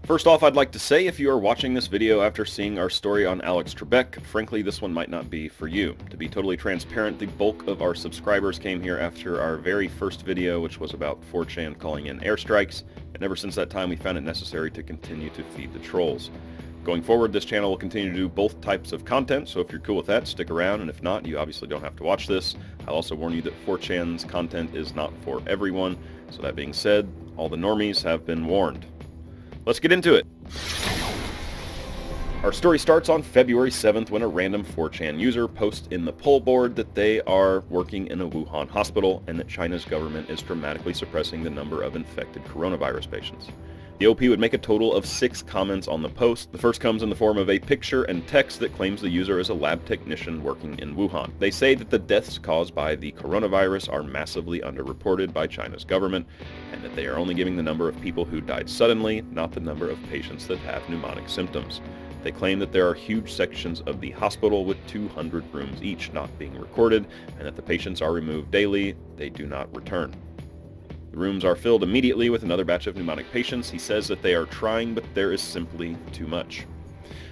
First off, I'd like to say if you are watching this video after seeing our story on Alex Trebek, frankly this one might not be for you. To be totally transparent, the bulk of our subscribers came here after our very first video, which was about 4chan calling in airstrikes, and ever since that time we found it necessary to continue to feed the trolls. Going forward, this channel will continue to do both types of content, so if you're cool with that, stick around, and if not, you obviously don't have to watch this. I'll also warn you that 4chan's content is not for everyone, so that being said, all the normies have been warned. Let's get into it. Our story starts on February 7th when a random 4chan user posts in the poll board that they are working in a Wuhan hospital and that China's government is dramatically suppressing the number of infected coronavirus patients. The OP would make a total of 6 comments on the post. The first comes in the form of a picture and text that claims the user is a lab technician working in Wuhan. They say that the deaths caused by the coronavirus are massively underreported by China's government, and that they are only giving the number of people who died suddenly, not the number of patients that have pneumonic symptoms. They claim that there are huge sections of the hospital with 200 rooms each not being recorded, and that the patients are removed daily, they do not return. The rooms are filled immediately with another batch of pneumonic patients. He says that they are trying, but there is simply too much.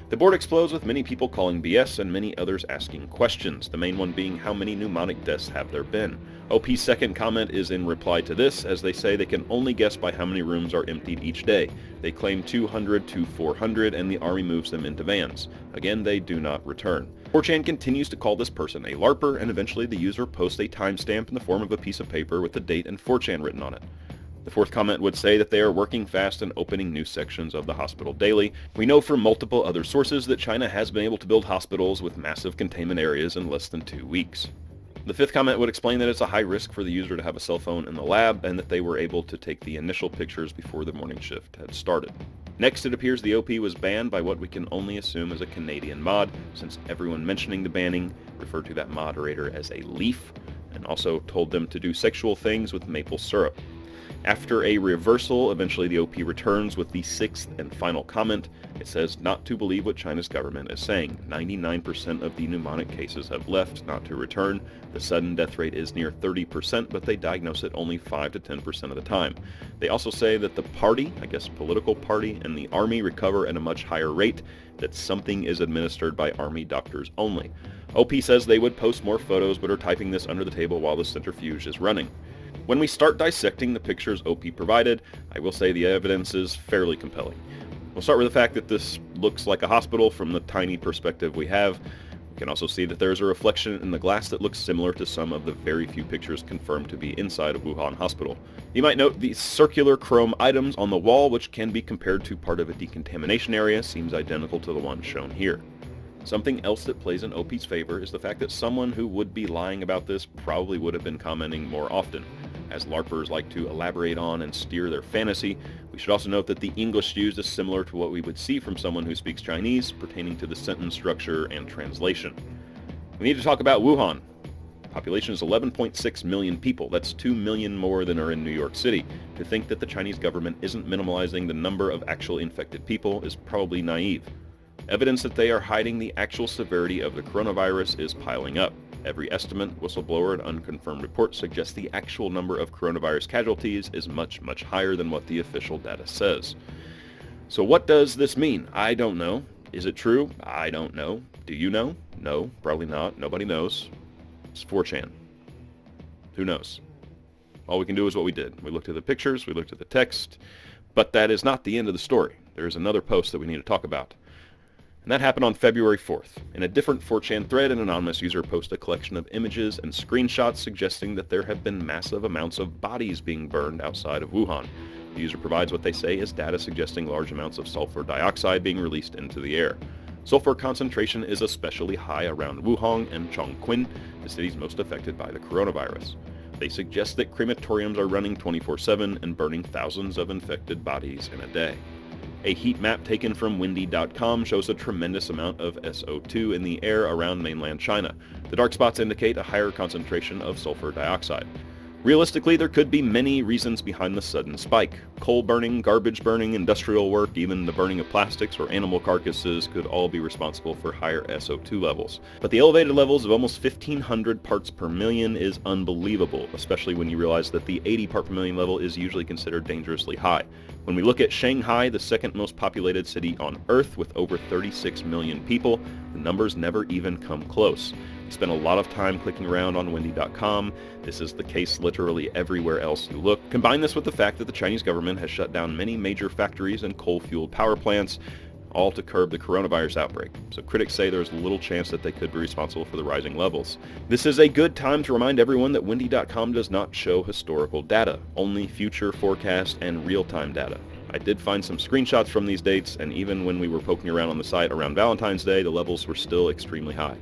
The board explodes with many people calling BS and many others asking questions, the main one being how many pneumonic deaths have there been. OP's second comment is in reply to this, as they say they can only guess by how many rooms are emptied each day. They claim 200 to 400 and the army moves them into vans. Again, they do not return. 4chan continues to call this person a LARPer, and eventually the user posts a timestamp in the form of a piece of paper with the date and 4chan written on it. The fourth comment would say that they are working fast and opening new sections of the hospital daily. We know from multiple other sources that China has been able to build hospitals with massive containment areas in less than 2 weeks. The fifth comment would explain that it's a high risk for the user to have a cell phone in the lab and that they were able to take the initial pictures before the morning shift had started. Next, it appears the OP was banned by what we can only assume is a Canadian mod, since everyone mentioning the banning referred to that moderator as a leaf, and also told them to do sexual things with maple syrup. After a reversal, eventually the OP returns with the sixth and final comment. It says not to believe what China's government is saying. 99% of the pneumonic cases have left, not to return. The sudden death rate is near 30%, but they diagnose it only 5 to 10% of the time. They also say that the party, I guess political party, and the army recover at a much higher rate, that something is administered by army doctors only. OP says they would post more photos, but are typing this under the table while the centrifuge is running. When we start dissecting the pictures OP provided, I will say the evidence is fairly compelling. We'll start with the fact that this looks like a hospital from the tiny perspective we have. We can also see that there's a reflection in the glass that looks similar to some of the very few pictures confirmed to be inside of Wuhan Hospital. You might note the circular chrome items on the wall, which can be compared to part of a decontamination area, seems identical to the one shown here. Something else that plays in OP's favor is the fact that someone who would be lying about this probably would have been commenting more often. As LARPers like to elaborate on and steer their fantasy, we should also note that the English used is similar to what we would see from someone who speaks Chinese, pertaining to the sentence structure and translation. We need to talk about Wuhan. Population is 11.6 million people. That's 2 million more than are in New York City. To think that the Chinese government isn't minimalizing the number of actual infected people is probably naive. Evidence that they are hiding the actual severity of the coronavirus is piling up. Every estimate, whistleblower, and unconfirmed report suggests the actual number of coronavirus casualties is much, much higher than what the official data says. So what does this mean? I don't know. Is it true? I don't know. Do you know? No, probably not. Nobody knows. It's 4chan. Who knows? All we can do is what we did. We looked at the pictures, we looked at the text, but that is not the end of the story. There is another post that we need to talk about. And that happened on February 4th. In a different 4chan thread, an anonymous user posted a collection of images and screenshots suggesting that there have been massive amounts of bodies being burned outside of Wuhan. The user provides what they say is data suggesting large amounts of sulfur dioxide being released into the air. Sulfur concentration is especially high around Wuhan and Chongqing, the cities most affected by the coronavirus. They suggest that crematoriums are running 24/7 and burning thousands of infected bodies in a day. A heat map taken from windy.com shows a tremendous amount of SO2 in the air around mainland China. The dark spots indicate a higher concentration of sulfur dioxide. Realistically, there could be many reasons behind the sudden spike. Coal burning, garbage burning, industrial work, even the burning of plastics or animal carcasses could all be responsible for higher SO2 levels. But the elevated levels of almost 1,500 parts per million is unbelievable, especially when you realize that the 80 part per million level is usually considered dangerously high. When we look at Shanghai, the second most populated city on Earth with over 36 million people, the numbers never even come close. Spent a lot of time clicking around on windy.com. This is the case literally everywhere else you look. Combine this with the fact that the Chinese government has shut down many major factories and coal-fueled power plants, all to curb the coronavirus outbreak. So critics say there's little chance that they could be responsible for the rising levels. This is a good time to remind everyone that windy.com does not show historical data, only future forecast and real-time data. I did find some screenshots from these dates, and even when we were poking around on the site around Valentine's Day, the levels were still extremely high.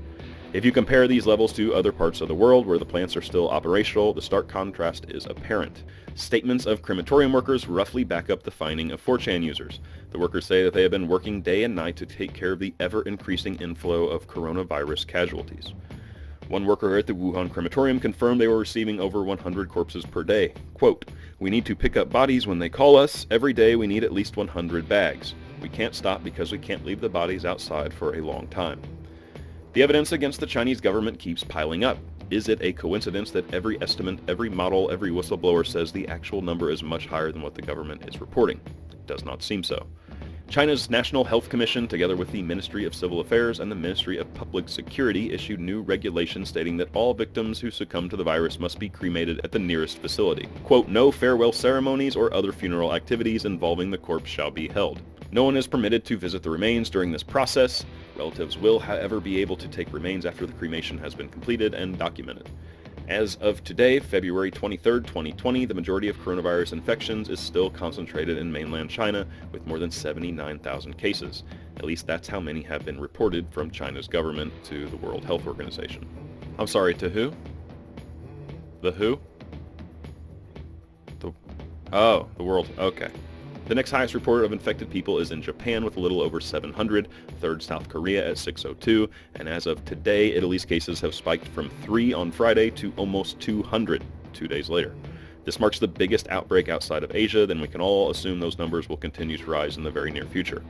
If you compare these levels to other parts of the world where the plants are still operational, the stark contrast is apparent. Statements of crematorium workers roughly back up the finding of 4chan users. The workers say that they have been working day and night to take care of the ever-increasing inflow of coronavirus casualties. One worker at the Wuhan crematorium confirmed they were receiving over 100 corpses per day. Quote, "We need to pick up bodies when they call us. Every day we need at least 100 bags. We can't stop because we can't leave the bodies outside for a long time." The evidence against the Chinese government keeps piling up. Is it a coincidence that every estimate, every model, every whistleblower says the actual number is much higher than what the government is reporting? It does not seem so. China's National Health Commission, together with the Ministry of Civil Affairs and the Ministry of Public Security, issued new regulations stating that all victims who succumb to the virus must be cremated at the nearest facility. Quote, "No farewell ceremonies or other funeral activities involving the corpse shall be held. No one is permitted to visit the remains during this process. Relatives will, however, be able to take remains after the cremation has been completed and documented." As of today, February 23, 2020, the majority of coronavirus infections is still concentrated in mainland China with more than 79,000 cases. At least that's how many have been reported from China's government to the World Health Organization. I'm sorry, to who? The who? The world, okay. The next highest report of infected people is in Japan with a little over 700, third South Korea at 602, and as of today, Italy's cases have spiked from 3 on Friday to almost 200 2 days later. This marks the biggest outbreak outside of Asia, then we can all assume those numbers will continue to rise in the very near future.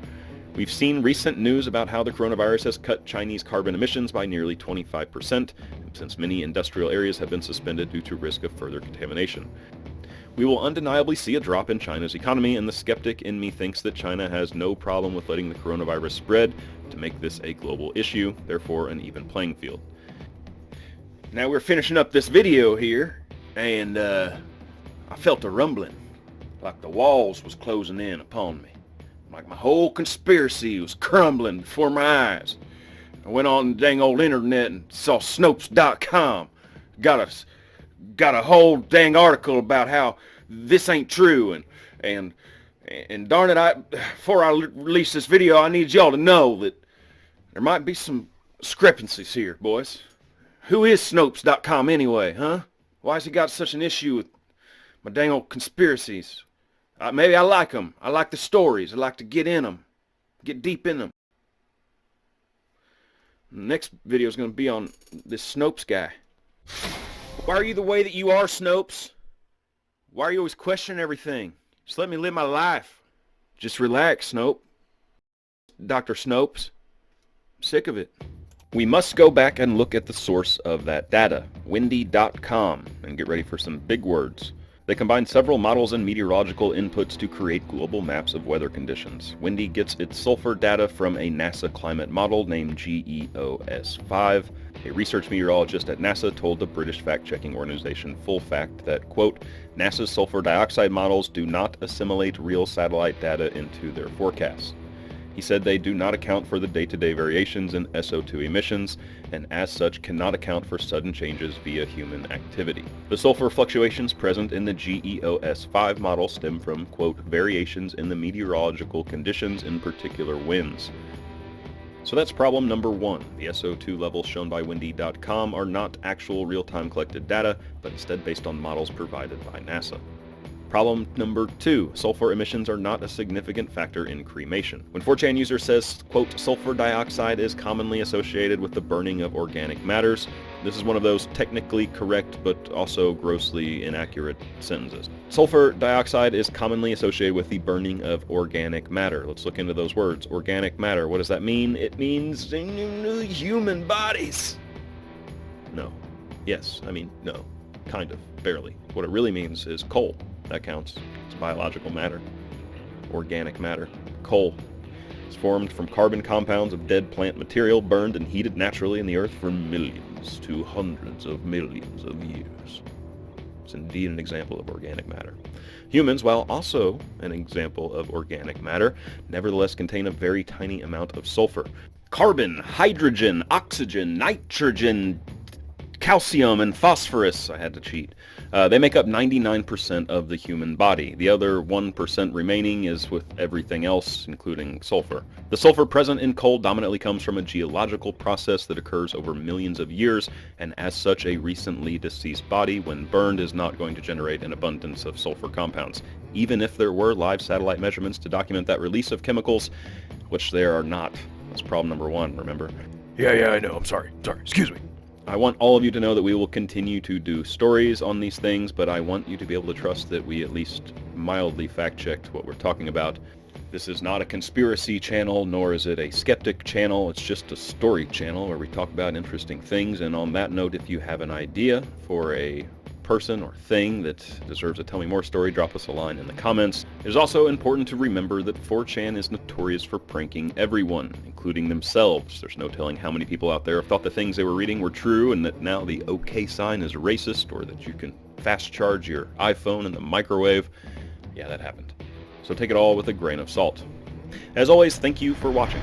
We've seen recent news about how the coronavirus has cut Chinese carbon emissions by nearly 25%, since many industrial areas have been suspended due to risk of further contamination. We will undeniably see a drop in China's economy, and the skeptic in me thinks that China has no problem with letting the coronavirus spread to make this a global issue, therefore an even playing field. Now we're finishing up this video here, and I felt a rumbling, like the walls was closing in upon me, like my whole conspiracy was crumbling before my eyes. I went on the dang old internet and saw Snopes.com, got a whole dang article about how this ain't true, and darn it, before I release this video, I need y'all to know that there might be some discrepancies here, boys. Who is Snopes.com anyway, huh? Why has he got such an issue with my dang old conspiracies? Maybe I like them. I like the stories. I like to get in them, get deep in them. The next video is going to be on this Snopes guy. Why are you the way that you are, Snopes? Why are you always questioning everything? Just let me live my life. Just relax, Snope. Dr. Snopes. I'm sick of it. We must go back and look at the source of that data, windy.com, and get ready for some big words. They combine several models and meteorological inputs to create global maps of weather conditions. Windy gets its sulfur data from a NASA climate model named GEOS-5. A research meteorologist at NASA told the British fact-checking organization Full Fact that, quote, "NASA's sulfur dioxide models do not assimilate real satellite data into their forecasts." He said they do not account for the day-to-day variations in SO2 emissions, and as such cannot account for sudden changes via human activity. The sulfur fluctuations present in the GEOS-5 model stem from, quote, "variations in the meteorological conditions, in particular winds." So that's problem number one. The SO2 levels shown by windy.com are not actual real-time collected data, but instead based on models provided by NASA. Problem number two, sulfur emissions are not a significant factor in cremation. When 4chan user says, quote, "sulfur dioxide is commonly associated with the burning of organic matters," This is one of those technically correct but also grossly inaccurate sentences. Sulfur dioxide is commonly associated with the burning of organic matter. Let's look into those words. Organic matter, what does that mean? It means human bodies. No. Yes, I mean, no. Kind of. Barely. What it really means is coal. That counts. It's biological matter. Organic matter. Coal. It's formed from carbon compounds of dead plant material burned and heated naturally in the earth for millions to hundreds of millions of years. It's indeed an example of organic matter. Humans, while also an example of organic matter, nevertheless contain a very tiny amount of sulfur. Carbon, hydrogen, oxygen, nitrogen, calcium, and phosphorus. I had to cheat. They make up 99% of the human body. The other 1% remaining is with everything else, including sulfur. The sulfur present in coal dominantly comes from a geological process that occurs over millions of years, and as such, a recently deceased body, when burned, is not going to generate an abundance of sulfur compounds. Even if there were live satellite measurements to document that release of chemicals, which there are not. That's problem number one, remember? Yeah, I know. I'm sorry. Excuse me. I want all of you to know that we will continue to do stories on these things, but I want you to be able to trust that we at least mildly fact-checked what we're talking about. This is not a conspiracy channel, nor is it a skeptic channel. It's just a story channel where we talk about interesting things. And on that note, if you have an idea for a person or thing that deserves a Tell Me More story, drop us a line in the comments. It is also important to remember that 4chan is notorious for pranking everyone, including themselves. There's no telling how many people out there have thought the things they were reading were true and that now the OK sign is racist, or that you can fast charge your iPhone in the microwave. Yeah, that happened. So take it all with a grain of salt. As always, thank you for watching.